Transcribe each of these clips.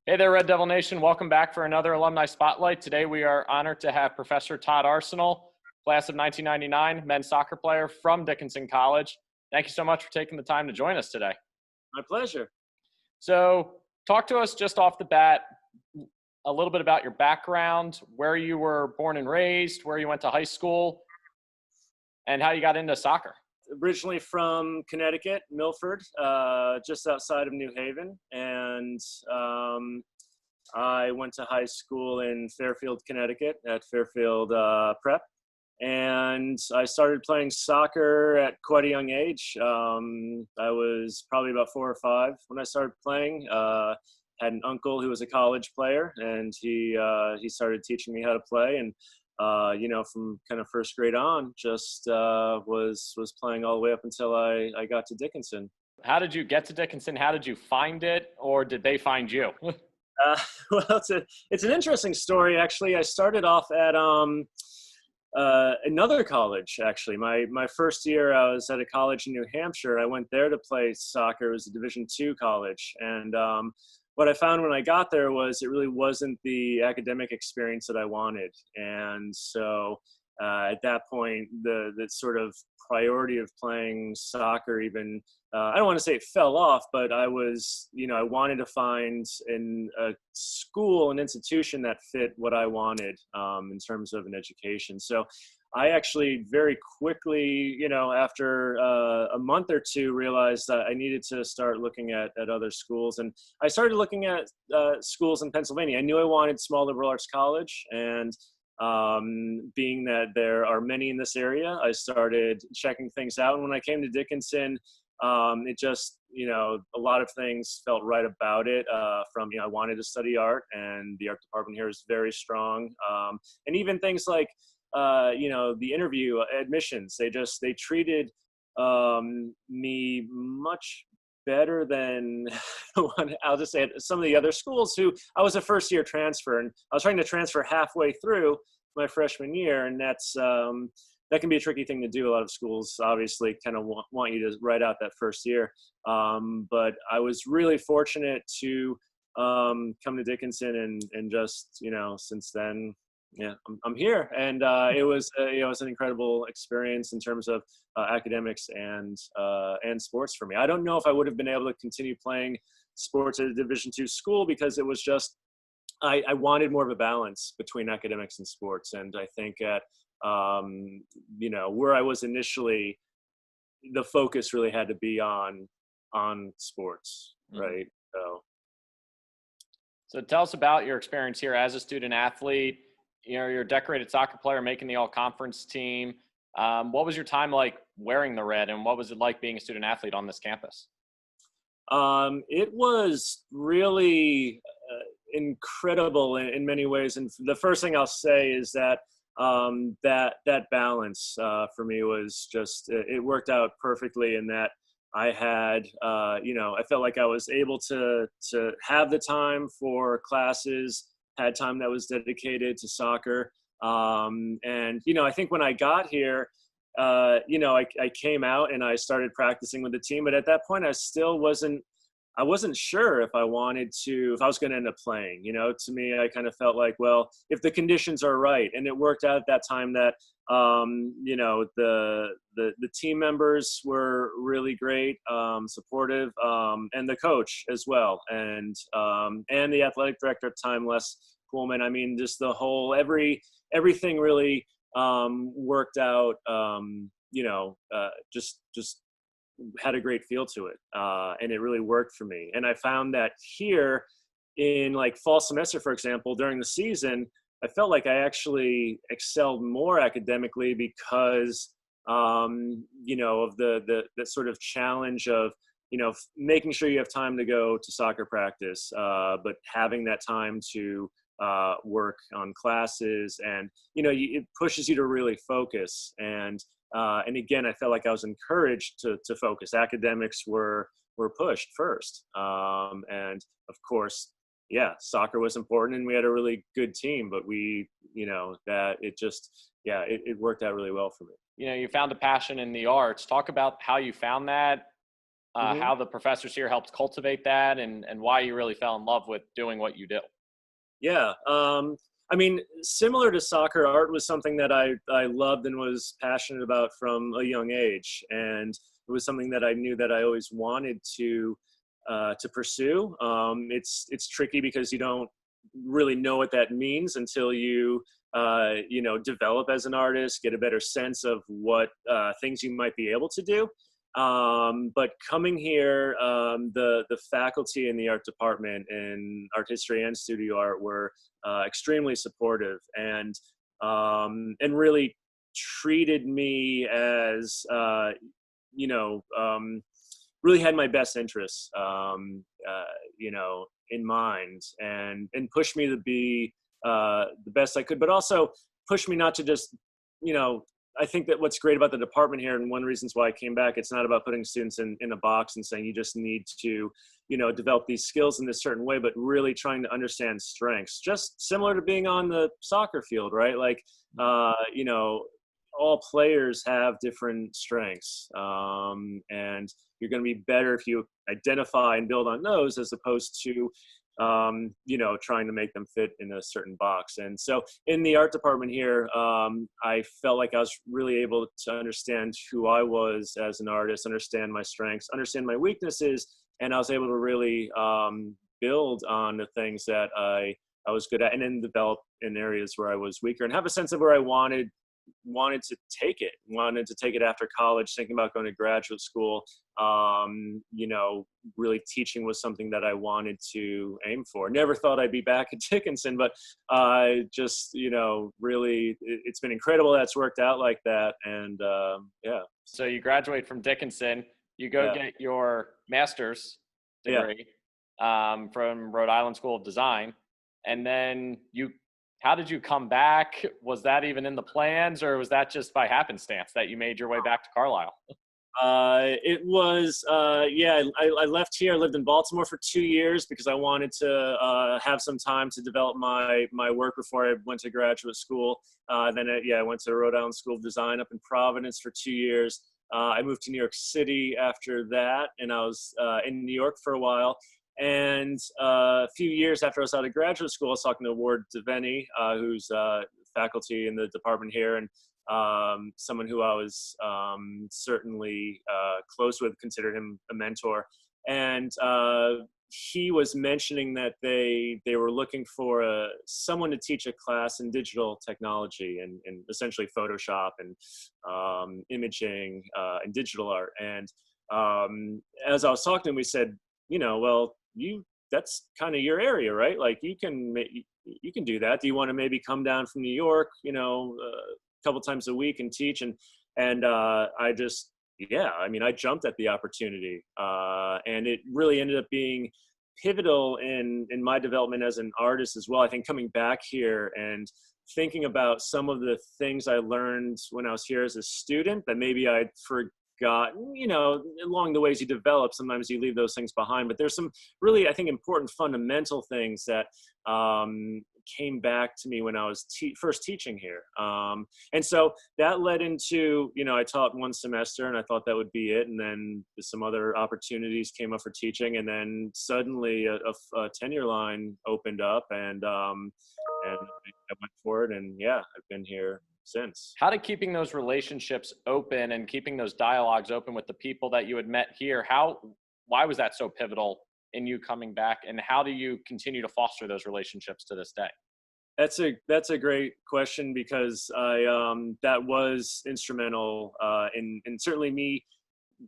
Hey there, Red Devil Nation. Welcome back for another Alumni Spotlight. Today we are honored to have Professor Todd Arsenault, class of 1999, men's soccer player from Dickinson College. Thank you so much for taking the time to join us today. My pleasure. So talk to us just off the bat a little bit about your background, where you were born and raised, where you went to high school, and how you got into soccer. Originally from Connecticut, Milford, just outside of New Haven. And I went to high school in Fairfield, Connecticut at Fairfield Prep. And I started playing soccer at quite a young age. I was probably about 4 or 5 when I started playing. Had an uncle who was a college player, and he started teaching me how to play. And from kind of first grade on, just was playing all the way up until I got to Dickinson. How did you get to Dickinson? How did you find it, or did they find you? Well, it's an interesting story, actually. I started off at another college, actually. My first year, I was at a college in New Hampshire. I went there to play soccer. It was a Division II college. And what I found when I got there was it really wasn't the academic experience that I wanted. And so at that point, the sort of priority of playing soccer even, I don't want to say it fell off, but I wanted to find in a school, an institution that fit what I wanted in terms of an education. So I actually very quickly, after a month or two, realized that I needed to start looking at other schools. And I started looking at schools in Pennsylvania. I knew I wanted small liberal arts college, and being that there are many in this area, I started checking things out. And when I came to Dickinson, it just, a lot of things felt right about it. I wanted to study art, and the art department here is very strong. And even things like, the interview admissions, they treated me much better than I'll just say it, some of the other schools who I was a first year transfer, and I was trying to transfer halfway through my freshman year. And that can be a tricky thing to do. A lot of schools obviously kind of want you to write out that first year. But I was really fortunate to come to Dickinson, and just, since then, yeah, I'm here. And it was an incredible experience in terms of academics and sports for me. I don't know if I would have been able to continue playing sports at a Division II school, because it was just, I wanted more of a balance between academics and sports. And I think at where I was initially, the focus really had to be on sports, right? So tell us about your experience here as a student athlete. You're a decorated soccer player making the all-conference team. What was your time like wearing the red, and what was it like being a student athlete on this campus? It was really incredible in many ways. And the first thing I'll say is that that balance for me was just, it worked out perfectly, in that I had, I felt like I was able to have the time for classes, had time that was dedicated to soccer. And, I think when I got here, I came out and I started practicing with the team, but at that point I wasn't sure if I was going to end up playing. To me, I kind of felt like, well, if the conditions are right. And it worked out at that time that, the team members were really great, supportive, and the coach as well. And the athletic director at the time, Les Coolman. I mean, just the whole, everything really worked out, just had a great feel to it. And it really worked for me. And I found that here in like fall semester, for example, during the season, I felt like I actually excelled more academically because, of the sort of challenge of, making sure you have time to go to soccer practice, but having that time to work on classes, and, it pushes you to really focus. And again, I felt like I was encouraged to focus. Academics were pushed first. And of course, yeah, soccer was important, and we had a really good team, but that it worked out really well for me. You found a passion in the arts. Talk about how you found that, how the professors here helped cultivate that, and why you really fell in love with doing what you do. Yeah. I mean, similar to soccer, art was something that I loved and was passionate about from a young age. And it was something that I knew that I always wanted to pursue. It's tricky because you don't really know what that means until you, develop as an artist, get a better sense of what things you might be able to do. But coming here, the faculty in the art department in art history and studio art were extremely supportive and really treated me as really had my best interests in mind and pushed me to be the best I could, but also pushed me not to just I think that what's great about the department here, and one of the reasons why I came back, it's not about putting students in a box and saying you just need to, develop these skills in this certain way, but really trying to understand strengths, just similar to being on the soccer field, right? Like, all players have different strengths, and you're going to be better if you identify and build on those as opposed to trying to make them fit in a certain box. And so in the art department here, I felt like I was really able to understand who I was as an artist, understand my strengths, understand my weaknesses, and I was able to really build on the things that I was good at, and then develop in areas where I was weaker and have a sense of where I wanted to take it after college, thinking about going to graduate school. Really teaching was something that I wanted to aim for. Never thought I'd be back at Dickinson, but just, really, it's been incredible that's worked out like that. And yeah. So you graduate from Dickinson, you go get your master's degree from Rhode Island School of Design, and then how did you come back? Was that even in the plans, or was that just by happenstance that you made your way back to Carlisle? It was, I left here. I lived in Baltimore for 2 years because I wanted to have some time to develop my work before I went to graduate school. Then I went to Rhode Island School of Design up in Providence for 2 years. I moved to New York City after that, and I was in New York for a while. And a few years after I was out of graduate school, I was talking to Ward Devaney, who's faculty in the department here, and someone who I was certainly close with, considered him a mentor. And he was mentioning that they were looking for someone to teach a class in digital technology and essentially Photoshop and imaging and digital art. And as I was talking to him, we said, well, that's kind of your area, right? Like you can do that. Do you want to maybe come down from New York, a couple times a week and teach? And I jumped at the opportunity. And it really ended up being pivotal in my development as an artist as well. I think coming back here and thinking about some of the things I learned when I was here as a student that maybe I'd forgotten, along the ways you develop, sometimes you leave those things behind, but there's some really, I think, important fundamental things that came back to me when I was first teaching here. And so that led into, I taught one semester and I thought that would be it. And then some other opportunities came up for teaching. And then suddenly a tenure line opened up and I went for it. And yeah, I've been here since. How did keeping those relationships open and keeping those dialogues open with the people that you had met here, why was that so pivotal in you coming back, and how do you continue to foster those relationships to this day? That's a great question, because that was instrumental in certainly me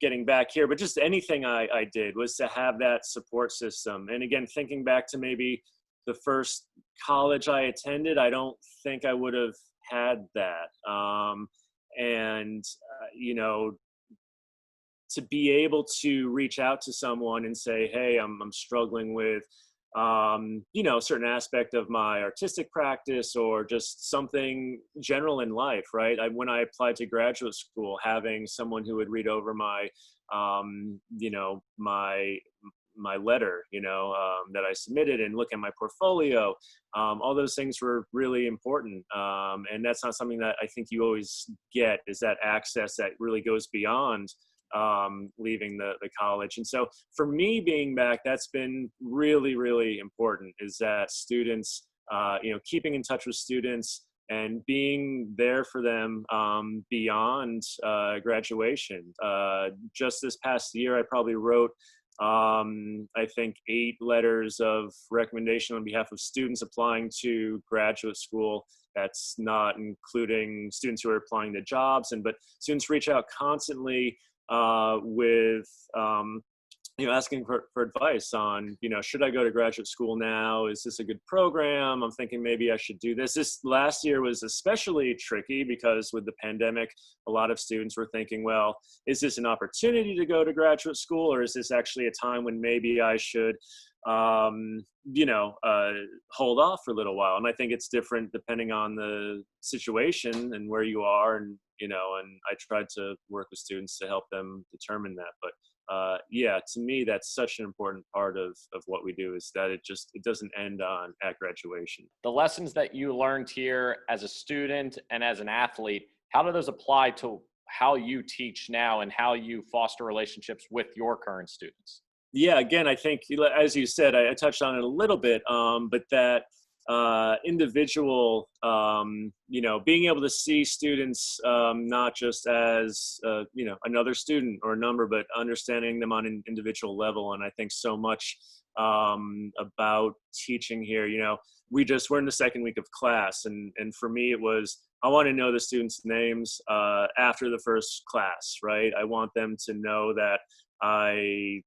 getting back here, but just anything I did was to have that support system. And again, thinking back to maybe the first college I attended, I don't think I would have had that. To be able to reach out to someone and say, hey, I'm struggling with, a certain aspect of my artistic practice or just something general in life, right? When I applied to graduate school, having someone who would read over my letter, that I submitted and look at my portfolio, all those things were really important. And that's not something that I think you always get, is that access that really goes beyond leaving the college. And so for me being back, that's been really, really important, is that students, keeping in touch with students and being there for them beyond graduation. Just this past year, I probably wrote, I think, 8 letters of recommendation on behalf of students applying to graduate school. That's not including students who are applying to jobs, but students reach out constantly with asking for advice on, should I go to graduate school now? Is this a good program? I'm thinking maybe I should do this. This last year was especially tricky because with the pandemic, a lot of students were thinking, well, is this an opportunity to go to graduate school, or is this actually a time when maybe I should, hold off for a little while? And I think it's different depending on the situation and where you are, and I tried to work with students to help them determine that. But to me, that's such an important part of what we do, is that it doesn't end at graduation. The lessons that you learned here as a student and as an athlete, how do those apply to how you teach now and how you foster relationships with your current students? Yeah, again, I think, as you said, I touched on it a little bit, but that individual, being able to see students not just as, another student or a number, but understanding them on an individual level. And I think so much about teaching here, we're in the second week of class. And for me, it was, I want to know the students' names after the first class, right? I want them to know that I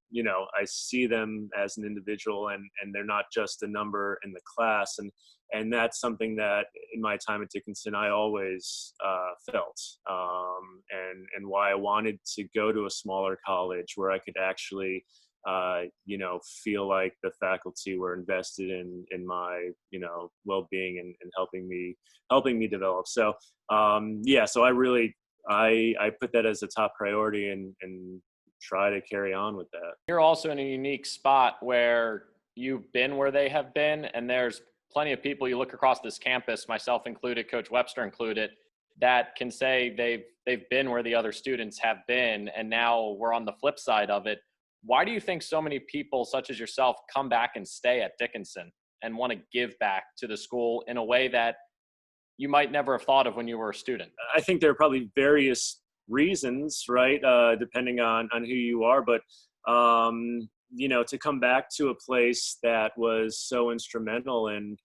see them as an individual, and they're not just a number in the class. And that's something that in my time at Dickinson, I always felt, and why I wanted to go to a smaller college where I could actually, feel like the faculty were invested in my, well-being and helping me develop. So, so I put that as a top priority and try to carry on with that. You're also in a unique spot where you've been where they have been, and there's plenty of people, you look across this campus, myself included, Coach Webster included, that can say they've been where the other students have been, and now we're on the flip side of it. Why do you think so many people such as yourself come back and stay at Dickinson and want to give back to the school in a way that you might never have thought of when you were a student? I think there are probably various reasons, right? Depending on who you are, but to come back to a place that was so instrumental in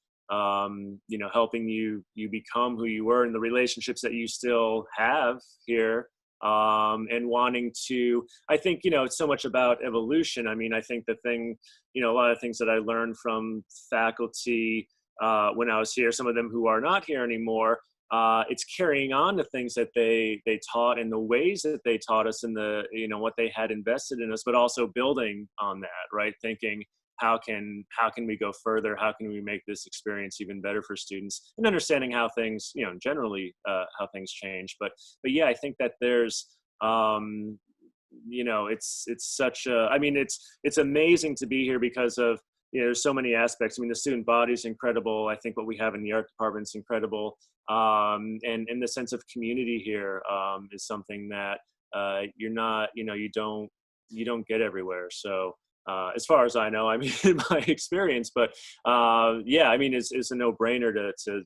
helping you become who you were, and the relationships that you still have here, and wanting to, I think, it's so much about evolution. I mean, I think the thing, a lot of things that I learned from faculty when I was here, some of them who are not here anymore, it's carrying on the things that they taught and the ways that they taught us, and the, what they had invested in us, but also building on that, right? Thinking, how can we go further? How can we make this experience even better for students, and understanding how things, generally, how things change. But yeah, I think that there's, it's such a, I mean, it's amazing to be here because of, there's so many aspects. I mean, the student body is incredible. I think what we have in the art department is incredible. And the sense of community here is something that you're not, you don't get everywhere. So as far as I know, I mean, in my experience, but I mean, it's a no-brainer to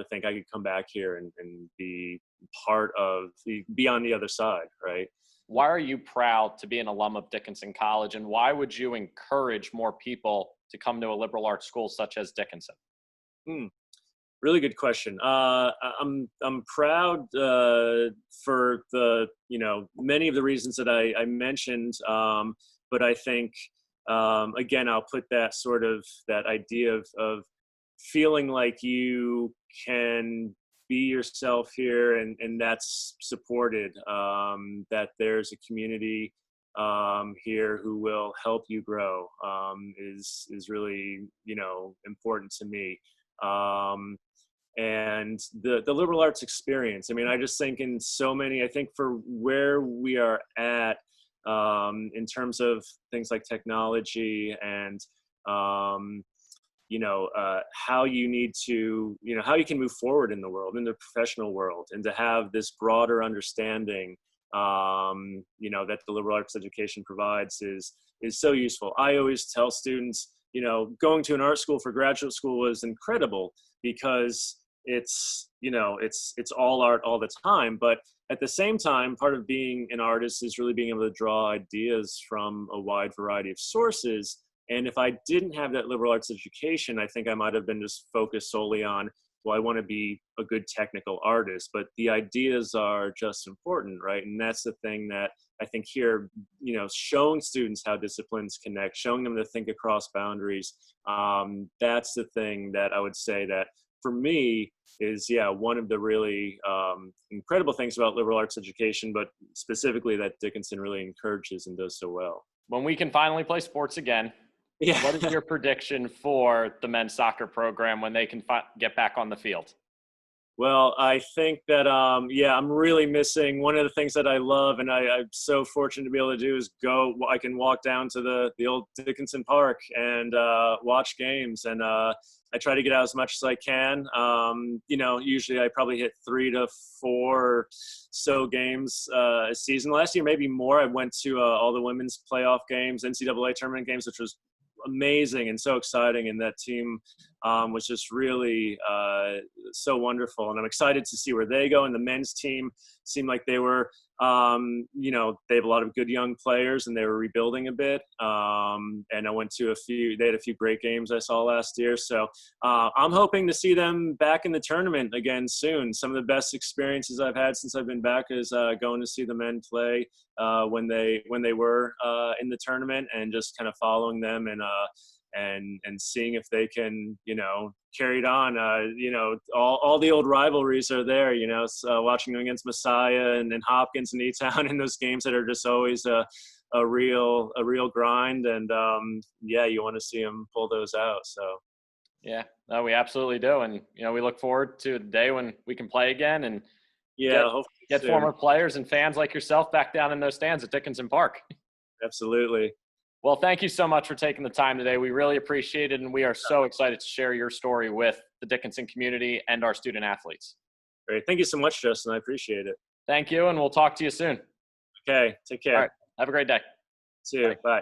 think I could come back here and be part of be on the other side, right? Why are you proud to be an alum of Dickinson College, and why would you encourage more people to come to a liberal arts school such as Dickinson? Really good question. I'm proud for the, many of the reasons that I mentioned, but I think, again, I'll put that sort of, that idea of feeling like you can be yourself here, and that's supported, that there's a community here who will help you grow, is really, important to me. And the liberal arts experience, I mean, I just think I think for where we are at, in terms of things like technology and, how you need to, how you can move forward in the world, in the professional world, and to have this broader understanding that the liberal arts education provides is so useful. I always tell students, going to an art school for graduate school was incredible because it's all art all the time. But at the same time, part of being an artist is really being able to draw ideas from a wide variety of sources. And if I didn't have that liberal arts education, I think I might have been just focused solely on, well, I want to be a good technical artist, but the ideas are just important, right? And that's the thing that I think here, showing students how disciplines connect, showing them to think across boundaries, that's the thing that I would say that for me is, one of the really incredible things about liberal arts education, but specifically that Dickinson really encourages and does so well. When we can finally play sports again, what is your prediction for the men's soccer program when they can get back on the field? Well, I think that, I'm really missing one of the things that I love, and I'm so fortunate to be able to do is I can walk down to the old Dickinson Park and watch games, and I try to get out as much as I can. Usually I probably hit 3 to 4 so games a season. Last year, maybe more. I went to all the women's playoff games, NCAA tournament games, which was amazing and so exciting, and that team was just really so wonderful, and I'm excited to see where they go. And the men's team seemed like they were they have a lot of good young players, and they were rebuilding a bit, and I went to they had a few great games I saw last year, so I'm hoping to see them back in the tournament again soon. Some of the best experiences I've had since I've been back is going to see the men play when they were in the tournament, and just kind of following them and seeing if they can, carry it on. All the old rivalries are there, so watching them against Messiah and Hopkins and E-Town in those games that are just always a real grind. And you want to see them pull those out. So. Yeah, no, we absolutely do. And, we look forward to the day when we can play again and get former players and fans like yourself back down in those stands at Dickinson Park. Absolutely. Well, thank you so much for taking the time today. We really appreciate it, and we are so excited to share your story with the Dickinson community and our student athletes. Great. Thank you so much, Justin. I appreciate it. Thank you, and we'll talk to you soon. Okay. Take care. All right. Have a great day. See you. Bye.